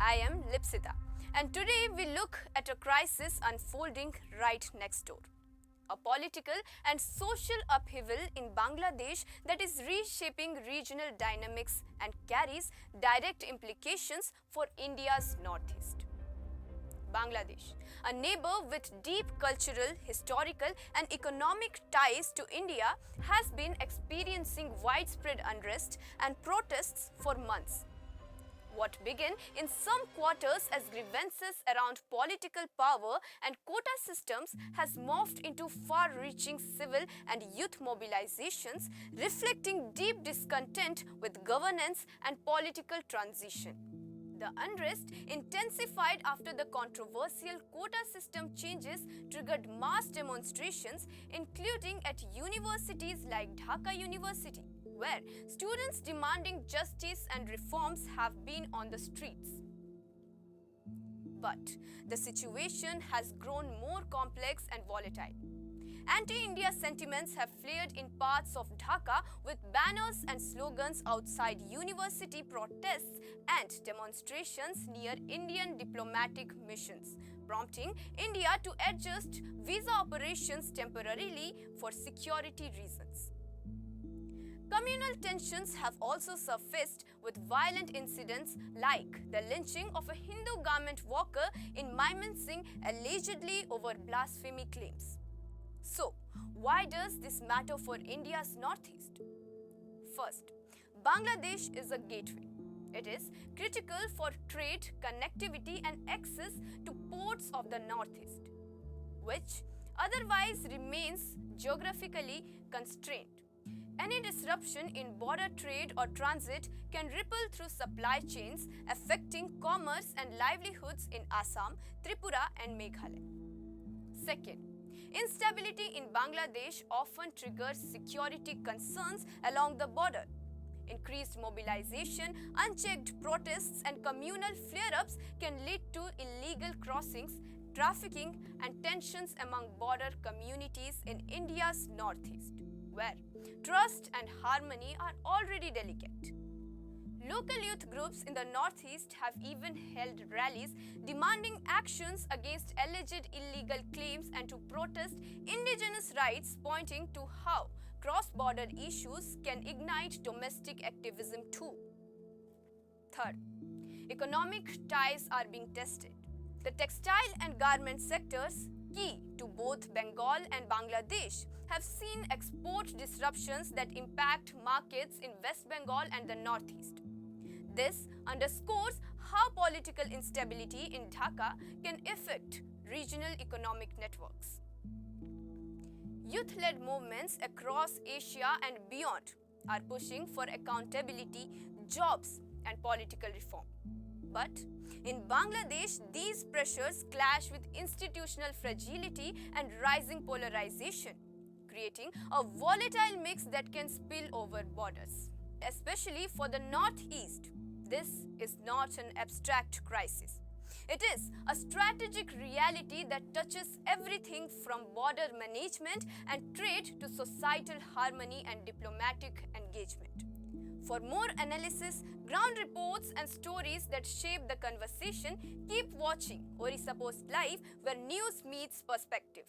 I am Lipisita, and today we look at a crisis unfolding right next door. A political and social upheaval in Bangladesh that is reshaping regional dynamics and carries direct implications for India's northeast. Bangladesh, a neighbor with deep cultural, historical, and economic ties to India, has been experiencing widespread unrest and protests for months. What began in some quarters as grievances around political power and quota systems has morphed into far-reaching civil and youth mobilizations, reflecting deep discontent with governance and political transition. The unrest intensified after the controversial quota system changes triggered mass demonstrations, including at universities like Dhaka University, where students demanding justice and reforms have been on the streets. But the situation has grown more complex and volatile. Anti-India sentiments have flared in parts of Dhaka with banners and slogans outside university protests and demonstrations near Indian diplomatic missions, prompting India to adjust visa operations temporarily for security reasons. Communal tensions have also surfaced with violent incidents like the lynching of a Hindu garment worker in Mymensingh allegedly over blasphemy claims. So, why does this matter for India's northeast? First, Bangladesh is a gateway. It is critical for trade, connectivity and access to ports of the northeast, which otherwise remains geographically constrained. Any disruption in border trade or transit can ripple through supply chains, affecting commerce and livelihoods in Assam, Tripura and Meghalaya. Second, instability in Bangladesh often triggers security concerns along the border. Increased mobilization, unchecked protests, and communal flare-ups can lead to illegal crossings, trafficking, and tensions among border communities in India's northeast, where trust and harmony are already delicate. Local youth groups in the northeast have even held rallies demanding actions against alleged illegal claims and to protest indigenous rights, pointing to how cross-border issues can ignite domestic activism too. Third, economic ties are being tested. The textile and garment sectors, key to both Bengal and Bangladesh, have seen export disruptions that impact markets in West Bengal and the northeast. This underscores how political instability in Dhaka can affect regional economic networks. Youth-led movements across Asia and beyond are pushing for accountability, jobs, and political reform. But in Bangladesh, these pressures clash with institutional fragility and rising polarization, creating a volatile mix that can spill over borders. Especially for the northeast, this is not an abstract crisis. It is a strategic reality that touches everything from border management and trade to societal harmony and diplomatic engagement. For more analysis, ground reports and stories that shape the conversation, keep watching OrissaPost Live, where news meets perspective.